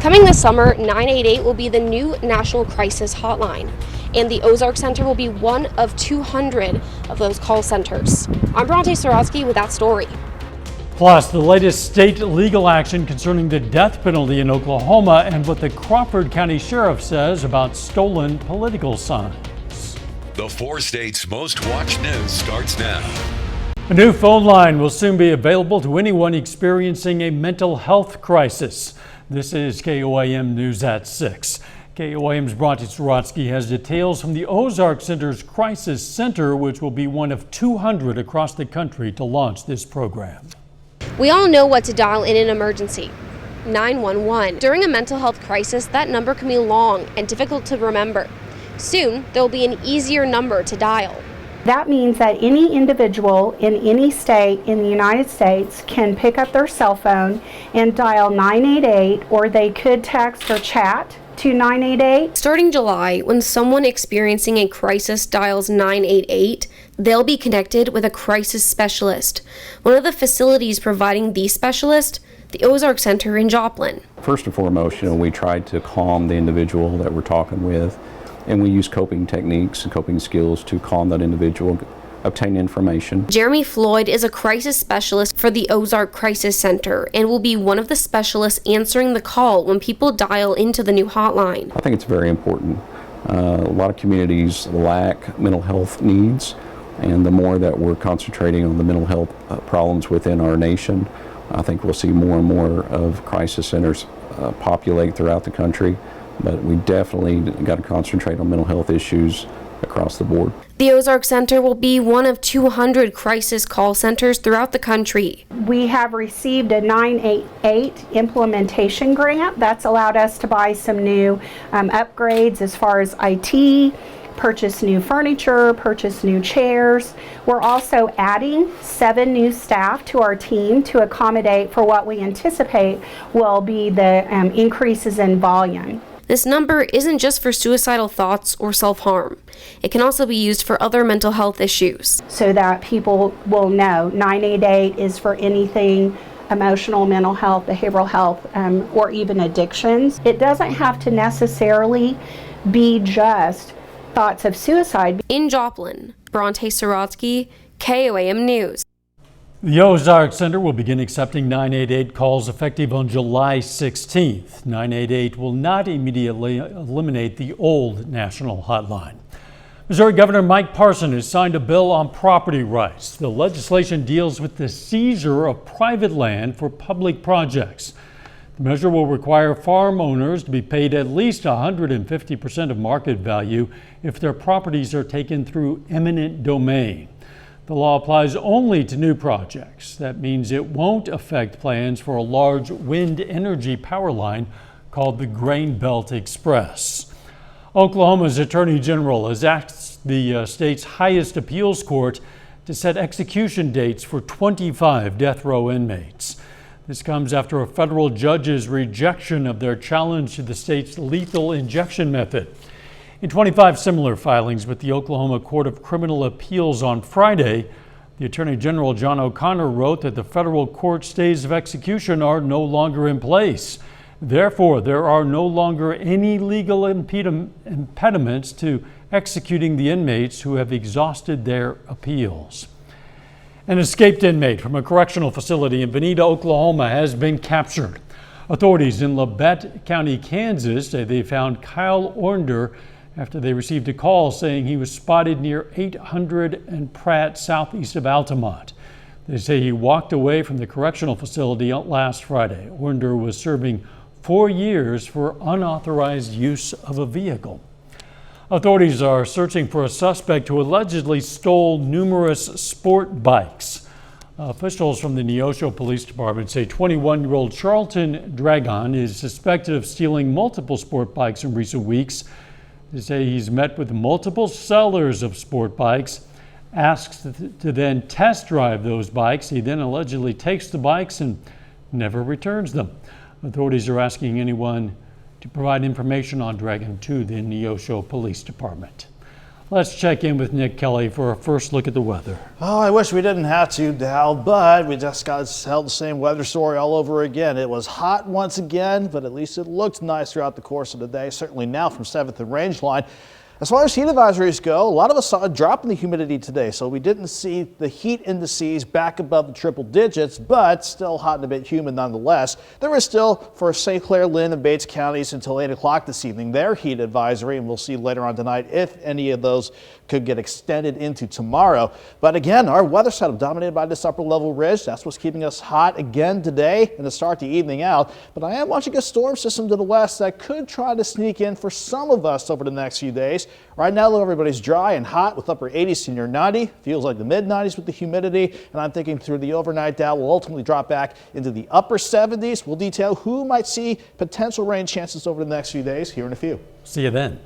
Coming this summer, 988 will be the new national crisis hotline, and the Ozark Center will be one of 200 of those call centers. I'm Bronte Sorotsky with that story. Plus, the latest state legal action concerning the death penalty in Oklahoma and what the Crawford County Sheriff says about stolen political signs. The 4 states' most watched news starts now. A new phone line will soon be available to anyone experiencing a mental health crisis. This is KOAM News at 6. KOAM's Bronte Sorotsky has details from the Ozark Center's Crisis Center, which will be one of 200 across the country to launch this program. We all know what to dial in an emergency. 911. During a mental health crisis, that number can be long and difficult to remember. Soon, there will be an easier number to dial. That means that any individual in any state in the United States can pick up their cell phone and dial 988, or they could text or chat to 988. Starting July, when someone experiencing a crisis dials 988, they'll be connected with a crisis specialist. One of the facilities providing the specialist, the Ozark Center in Joplin. First and foremost, we tried to calm the individual that we're talking with, and we use coping techniques and coping skills to calm that individual, obtain information. Jeremy Floyd is a crisis specialist for the Ozark Crisis Center and will be one of the specialists answering the call when people dial into the new hotline. I think it's very important. A lot of communities lack mental health needs, and the more that we're concentrating on the mental health problems within our nation, I think we'll see more and more of crisis centers populate throughout the country. But we definitely got to concentrate on mental health issues across the board. The Ozark Center will be one of 200 crisis call centers throughout the country. We have received a 988 implementation grant that's allowed us to buy some new upgrades as far as IT, purchase new furniture, purchase new chairs. We're also adding 7 new staff to our team to accommodate for what we anticipate will be the increases in volume. This number isn't just for suicidal thoughts or self-harm. It can also be used for other mental health issues. So that people will know 988 is for anything emotional, mental health, behavioral health, or even addictions. It doesn't have to necessarily be just thoughts of suicide. In Joplin, Bronte Sorotsky, KOAM News. The Ozark Center will begin accepting 988 calls effective on July 16th. 988 will not immediately eliminate the old national hotline. Missouri Governor Mike Parson has signed a bill on property rights. The legislation deals with the seizure of private land for public projects. The measure will require farm owners to be paid at least 150% of market value if their properties are taken through eminent domain. The law applies only to new projects. That means it won't affect plans for a large wind energy power line called the Grain Belt Express. Oklahoma's Attorney General has asked the state's highest appeals court to set execution dates for 25 death row inmates. This comes after a federal judge's rejection of their challenge to the state's lethal injection method. In 25 similar filings with the Oklahoma Court of Criminal Appeals on Friday, the Attorney General John O'Connor wrote that the federal court stays of execution are no longer in place. Therefore, there are no longer any legal impediments to executing the inmates who have exhausted their appeals. An escaped inmate from a correctional facility in Venita, Oklahoma has been captured. Authorities in Labette County, Kansas say they found Kyle Ornder after they received a call saying he was spotted near 800 and Pratt southeast of Altamont. They say he walked away from the correctional facility last Friday. Ornder was serving 4 years for unauthorized use of a vehicle. Authorities are searching for a suspect who allegedly stole numerous sport bikes. Officials from the Neosho Police Department say 21-year-old Charlton Dragon is suspected of stealing multiple sport bikes in recent weeks. They say he's met with multiple sellers of sport bikes, asks to then test drive those bikes. He then allegedly takes the bikes and never returns them. Authorities are asking anyone to provide information on Dragon to the Neosho Police Department. Let's check in with Nick Kelly for a first look at the weather. Oh, I wish we didn't have to, Dal, but we just got held the same weather story all over again. It was hot once again, but at least it looked nice throughout the course of the day, certainly now from 7th and Range Line. As far as heat advisories go, a lot of us saw a drop in the humidity today, so we didn't see the heat indices back above the triple digits, but still hot and a bit humid nonetheless. There is still, for St. Clair, Lynn, and Bates counties until 8 o'clock this evening, their heat advisory, and we'll see later on tonight if any of those could get extended into tomorrow. But again, our weather setup dominated by this upper level ridge. That's what's keeping us hot again today and to start the evening out. But I am watching a storm system to the west that could try to sneak in for some of us over the next few days. Right now, though, everybody's dry and hot with upper 80s to near 90. Feels like the mid 90s with the humidity. And I'm thinking through the overnight, Dow will ultimately drop back into the upper 70s. We'll detail who might see potential rain chances over the next few days here in a few. See you then.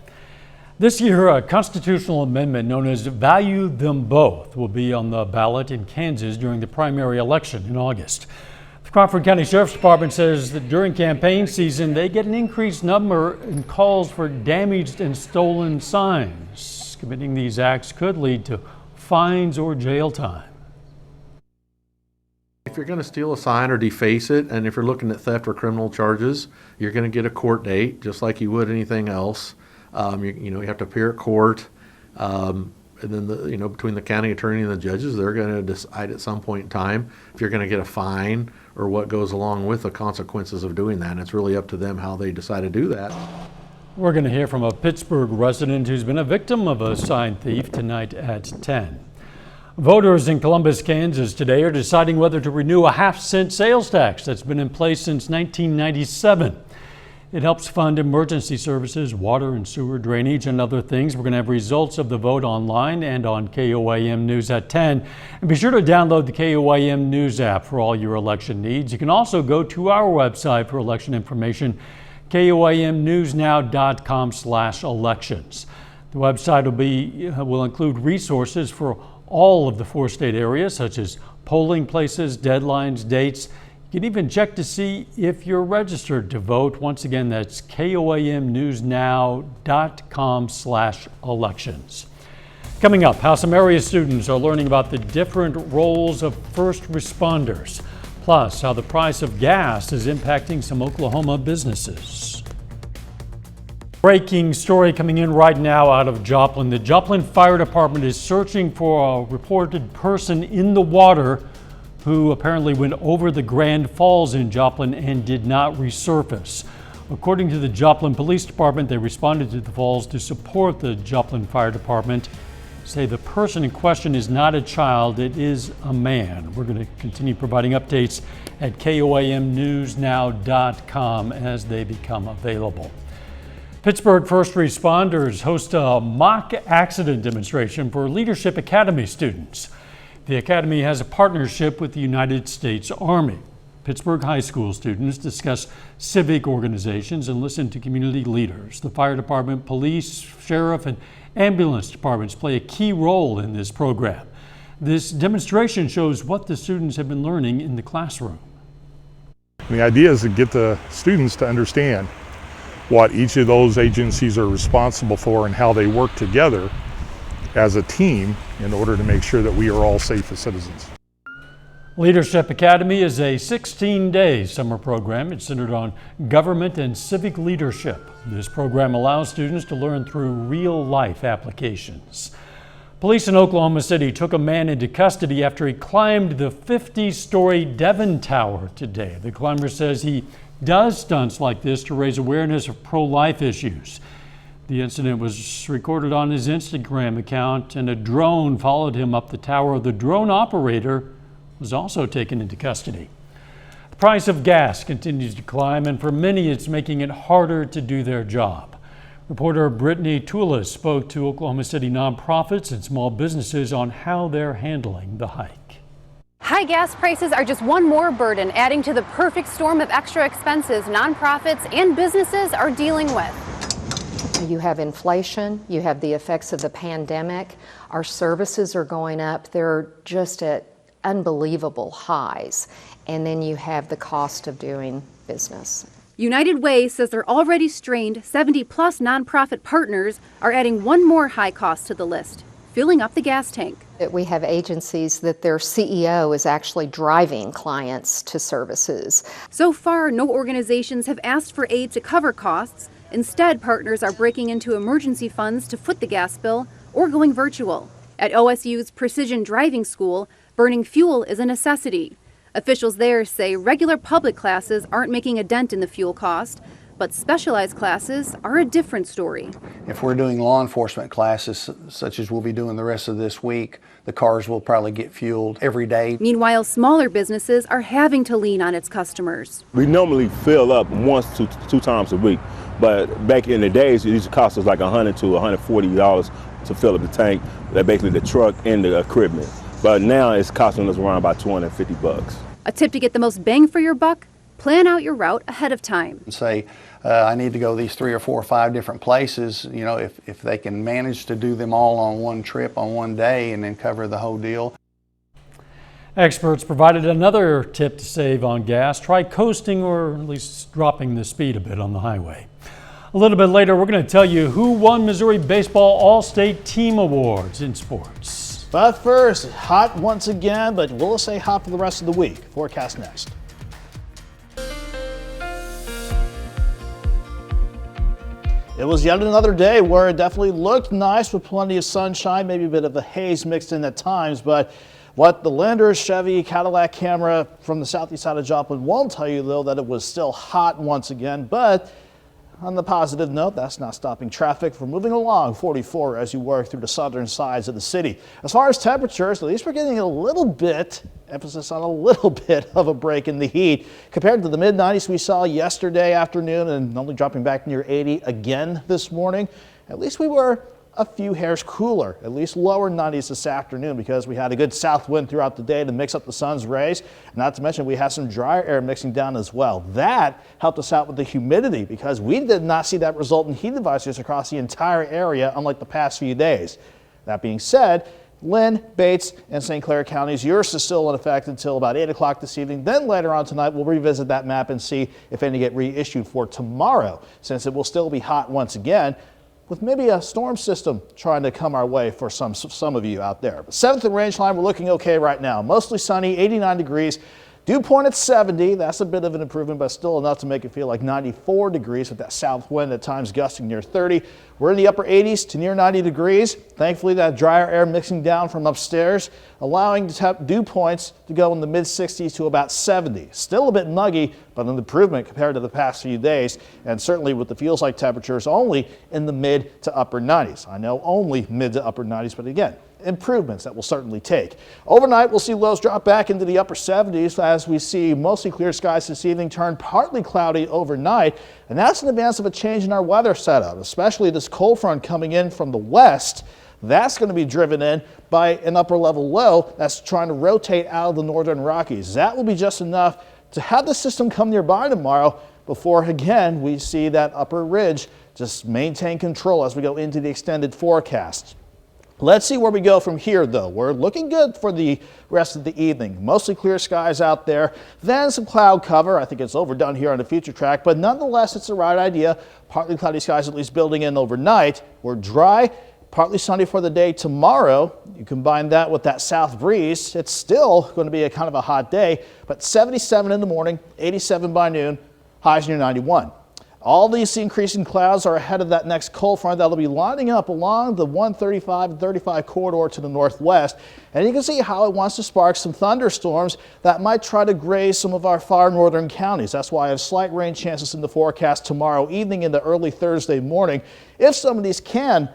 This year, a constitutional amendment known as Value Them Both will be on the ballot in Kansas during the primary election in August. The Crawford County Sheriff's Department says that during campaign season, they get an increased number in calls for damaged and stolen signs. Committing these acts could lead to fines or jail time. If you're going to steal a sign or deface it, and if you're looking at theft or criminal charges, you're going to get a court date, just like you would anything else. You have to appear at court, and then between the county attorney and the judges, they're going to decide at some point in time if you're going to get a fine or what goes along with the consequences of doing that. And it's really up to them how they decide to do that. We're going to hear from a Pittsburgh resident who's been a victim of a sign thief tonight at 10. Voters in Columbus, Kansas today are deciding whether to renew a half-cent sales tax that's been in place since 1997. It helps fund emergency services, water and sewer drainage, and other things. We're going to have results of the vote online and on KOAM News at 10. And be sure to download the KOAM News app for all your election needs. You can also go to our website for election information, koamnewsnow.com/elections. The website will include resources for all of the 4 state areas, such as polling places, deadlines, dates. You can even check to see if you're registered to vote. Once again, that's koamnewsnow.com/elections. Coming up, how some area students are learning about the different roles of first responders, plus how the price of gas is impacting some Oklahoma businesses. Breaking story coming in right now out of Joplin. The Joplin Fire Department is searching for a reported person in the water who apparently went over the Grand Falls in Joplin and did not resurface. According to the Joplin Police Department, they responded to the falls to support the Joplin Fire Department. Say the person in question is not a child, it is a man. We're going to continue providing updates at koamnewsnow.com as they become available. Pittsburgh first responders host a mock accident demonstration for Leadership Academy students. The Academy has a partnership with the United States Army. Pittsburgh high school students discuss civic organizations and listen to community leaders. The fire department, police, sheriff, and ambulance departments play a key role in this program. This demonstration shows what the students have been learning in the classroom. The idea is to get the students to understand what each of those agencies are responsible for and how they work together as a team in order to make sure that we are all safe as citizens. Leadership Academy is a 16-day summer program. It's centered on government and civic leadership. This program allows students to learn through real-life applications. Police in Oklahoma City took a man into custody after he climbed the 50-story Devon Tower today. The climber says he does stunts like this to raise awareness of pro-life issues. The incident was recorded on his Instagram account, and a drone followed him up the tower. The drone operator was also taken into custody. The price of gas continues to climb, and for many it's making it harder to do their job. Reporter Brittany Toulis spoke to Oklahoma City nonprofits and small businesses on how they're handling the hike. High gas prices are just one more burden adding to the perfect storm of extra expenses nonprofits and businesses are dealing with. You have inflation, you have the effects of the pandemic, our services are going up, they're just at unbelievable highs, and then you have the cost of doing business. United Way says their already strained 70-plus nonprofit partners are adding one more high cost to the list, filling up the gas tank. We have agencies that their CEO is actually driving clients to services. So far, no organizations have asked for aid to cover costs. Instead, partners are breaking into emergency funds to foot the gas bill or going virtual. At OSU's Precision Driving School, burning fuel is a necessity. Officials there say regular public classes aren't making a dent in the fuel cost, but specialized classes are a different story. If we're doing law enforcement classes, such as we'll be doing the rest of this week, the cars will probably get fueled every day. Meanwhile, smaller businesses are having to lean on its customers. We normally fill up once to two times a week, but back in the days, it used to cost us like $100 to $140 to fill up the tank, basically the truck and the equipment. But now it's costing us around about $250. A tip to get the most bang for your buck: plan out your route ahead of time. Say, I need to go these 3 or 4 or 5 different places. You know, if they can manage to do them all on one trip on one day and then cover the whole deal. Experts provided another tip to save on gas. Try coasting or at least dropping the speed a bit on the highway. A little bit later, we're going to tell you who won Missouri Baseball All-State Team Awards in sports. But first, hot once again, but we'll stay hot for the rest of the week. Forecast next. It was yet another day where it definitely looked nice with plenty of sunshine, maybe a bit of a haze mixed in at times, but what the Landers, Chevy, Cadillac camera from the southeast side of Joplin won't tell you, though, that it was still hot once again. But on the positive note, that's not stopping traffic from moving along 44 as you work through the southern sides of the city. As far as temperatures, at least we're getting a little bit, emphasis on a little bit of a break in the heat compared to the mid-90s we saw yesterday afternoon and only dropping back near 80 again this morning. At least we were a few hairs cooler, at least lower 90s this afternoon, because we had a good south wind throughout the day to mix up the sun's rays. Not to mention we had some drier air mixing down as well. That helped us out with the humidity, because we did not see that result in heat advisories across the entire area, unlike the past few days. That being said, Lynn, Bates, and St. Clair counties, yours is still in effect until about 8 o'clock this evening. Then later on tonight, we'll revisit that map and see if any get reissued for tomorrow, since it will still be hot once again, with maybe a storm system trying to come our way for some of you out there. But 7th and Rangeline, we're looking okay right now. Mostly sunny, 89 degrees. Dew point at 70. That's a bit of an improvement, but still enough to make it feel like 94 degrees with that south wind at times gusting near 30. We're in the upper 80s to near 90 degrees. Thankfully, that drier air mixing down from upstairs, allowing the dew points to go in the mid 60s to about 70. Still a bit muggy, but an improvement compared to the past few days, and certainly with the feels like temperatures only in the mid to upper 90s. I know only mid to upper 90s, but again, improvements that will certainly take. Overnight, we'll see lows drop back into the upper 70s as we see mostly clear skies this evening turn partly cloudy overnight, and that's in advance of a change in our weather setup, especially this cold front coming in from the west. That's going to be driven in by an upper level low that's trying to rotate out of the northern Rockies. That will be just enough to have the system come nearby tomorrow before again we see that upper ridge just maintain control as we go into the extended forecast. Let's see where we go from here, though. We're looking good for the rest of the evening. Mostly clear skies out there, then some cloud cover. I think it's overdone here on the future track, but nonetheless, it's the right idea. Partly cloudy skies at least building in overnight. We're dry, partly sunny for the day tomorrow. You combine that with that south breeze, it's still going to be a kind of a hot day, but 77 in the morning, 87 by noon, highs near 91. All these increasing clouds are ahead of that next cold front that'll be lining up along the 135 and 35 corridor to the northwest. And you can see how it wants to spark some thunderstorms that might try to graze some of our far northern counties. That's why I have slight rain chances in the forecast tomorrow evening into early Thursday morning. If some of these can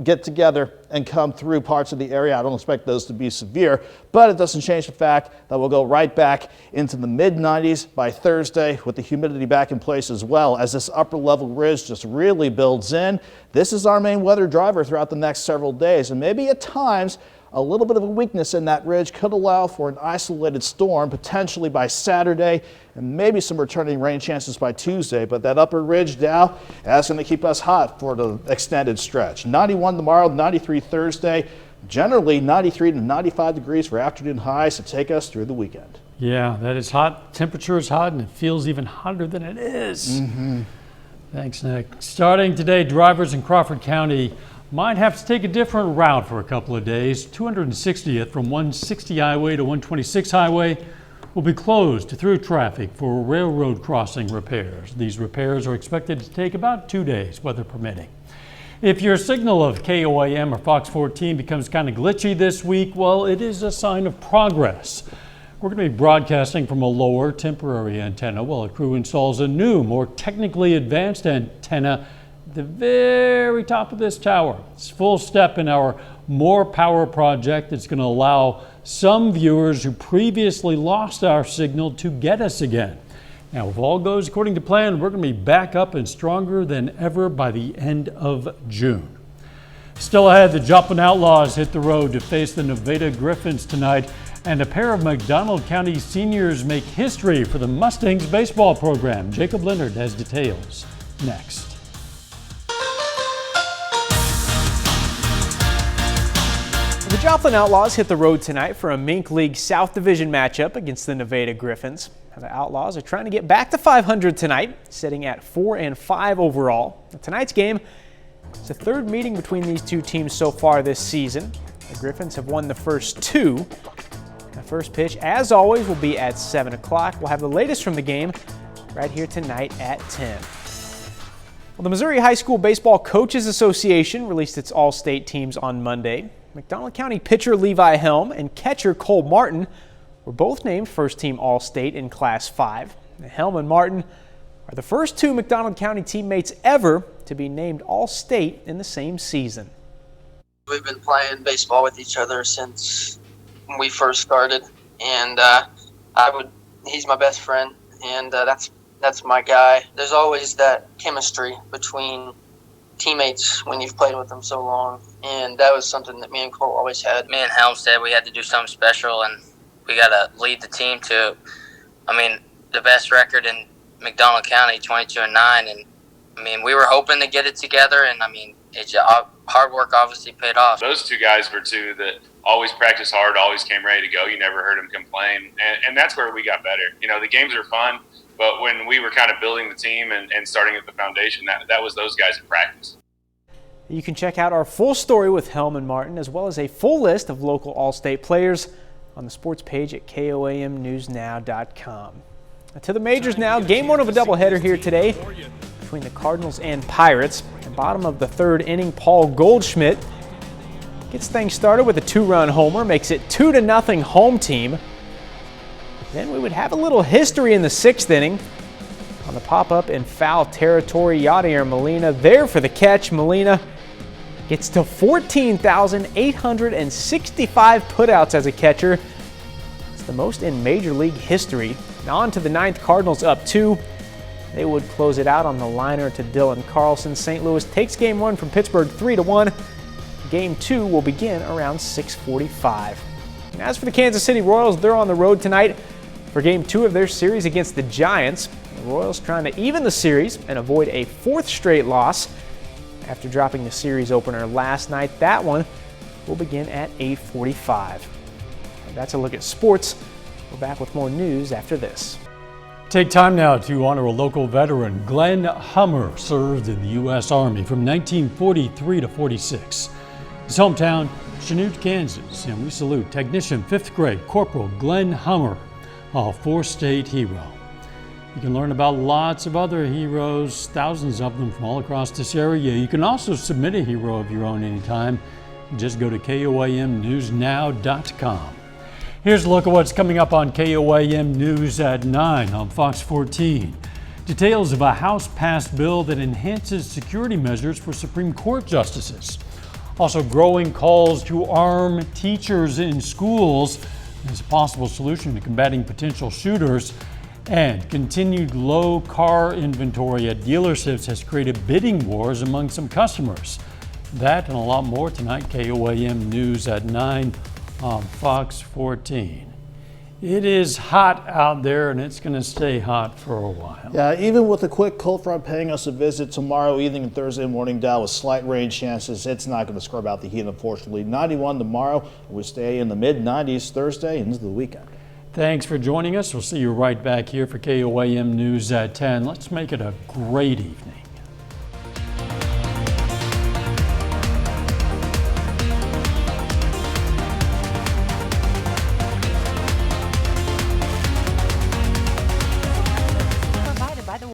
get together and come through parts of the area, I don't expect those to be severe, but it doesn't change the fact that we'll go right back into the mid-90s by Thursday with the humidity back in place as well as this upper level ridge just really builds in. This is our main weather driver throughout the next several days, and maybe at times a little bit of a weakness in that ridge could allow for an isolated storm potentially by Saturday and maybe some returning rain chances by Tuesday. But that upper ridge Dow, that's going to keep us hot for the extended stretch. 91 tomorrow, 93 Thursday, generally 93 to 95 degrees for afternoon highs to take us through the weekend. Yeah, that is hot. Temperature is hot, and it feels even hotter than it is. Thanks, Nick. Starting today, drivers in Crawford County might have to take a different route for a couple of days. 260th from 160 Highway to 126 Highway will be closed to through traffic for railroad crossing repairs. These repairs are expected to take about 2 days, weather permitting. If your signal of KOAM or Fox 14 becomes kind of glitchy this week, well, it is a sign of progress. We're going to be broadcasting from a lower temporary antenna while a crew installs a new, more technically advanced antenna at the very top of this tower. It's a full step in our More Power project that's going to allow some viewers who previously lost our signal to get us again. Now, if all goes according to plan, we're going to be back up and stronger than ever by the end of June. Still ahead, the Joplin Outlaws hit the road to face the Venita Griffins tonight, and a pair of McDonald County seniors make history for the Mustangs baseball program. Jacob Leonard has details next. The Joplin Outlaws hit the road tonight for a Mink League South Division matchup against the Venita Griffins. The Outlaws are trying to get back to 500 tonight, sitting at 4-5 overall. Tonight's game is the third meeting between these two teams so far this season. The Griffins have won the first two. The first pitch, as always, will be at 7 o'clock. We'll have the latest from the game right here tonight at 10. Well, the Missouri High School Baseball Coaches Association released its all-state teams on Monday. McDonald County pitcher Levi Helm and catcher Cole Martin were both named first-team All-State in Class 5. Helm and Martin are the first two McDonald County teammates ever to be named All-State in the same season. We've been playing baseball with each other since we first started, and he's my best friend, and that's my guy. There's always that chemistry between teammates when you've played with them so long, and that was something that me and Cole always had. Me and Helm said we had to do something special, and we got to lead the team to, the best record in McDonald County, 22-9, and we were hoping to get it together, and hard work obviously paid off. Those two guys were two that always practiced hard, always came ready to go. You never heard them complain, and that's where we got better. The games are fun, but when we were kind of building the team and starting at the foundation, that was those guys in practice. You can check out our full story with Helm and Martin, as well as a full list of local All-State players on the sports page at KOAMnewsnow.com. To the majors now. Game one of a doubleheader here today between the Cardinals and Pirates. At the bottom of the third inning, Paul Goldschmidt gets things started with a two-run homer, makes it 2-0 home team. Then we would have a little history in the sixth inning. On the pop-up in foul territory, Yadier Molina there for the catch. Molina gets to 14,865 putouts as a catcher. It's the most in Major League history. Now on to the ninth, Cardinals up 2. They would close it out on the liner to Dylan Carlson. St. Louis takes game 1 from Pittsburgh 3-1. Game 2 will begin around 6:45. And as for the Kansas City Royals, they're on the road tonight for game 2 of their series against the Giants. The Royals trying to even the series and avoid a 4th straight loss after dropping the series opener last night. That one will begin at 8:45. That's a look at sports. We're back with more news after this. Take time now to honor a local veteran. Glenn Hummer served in the U.S. Army from 1943 to 46. His hometown, Chanute, Kansas, and we salute Technician 5th grade Corporal Glenn Hummer, a 4-state hero. You can learn about lots of other heroes, thousands of them from all across this area. You can also submit a hero of your own anytime. Just go to KOAMnewsnow.com. Here's a look at what's coming up on KOAM News at 9 on Fox 14. Details of a House-passed bill that enhances security measures for Supreme Court justices. Also, growing calls to arm teachers in schools as a possible solution to combating potential shooters. And continued low car inventory at dealerships has created bidding wars among some customers. That and a lot more tonight, KOAM News at 9 on Fox 14. It is hot out there, and it's going to stay hot for a while. Yeah, even with a quick cold front paying us a visit tomorrow evening and Thursday morning, Dow, with slight rain chances, it's not going to scrub out the heat, unfortunately. 91 tomorrow. We stay in the mid-90s Thursday into the weekend. Thanks for joining us. We'll see you right back here for KOAM News at 10. Let's make it a great evening.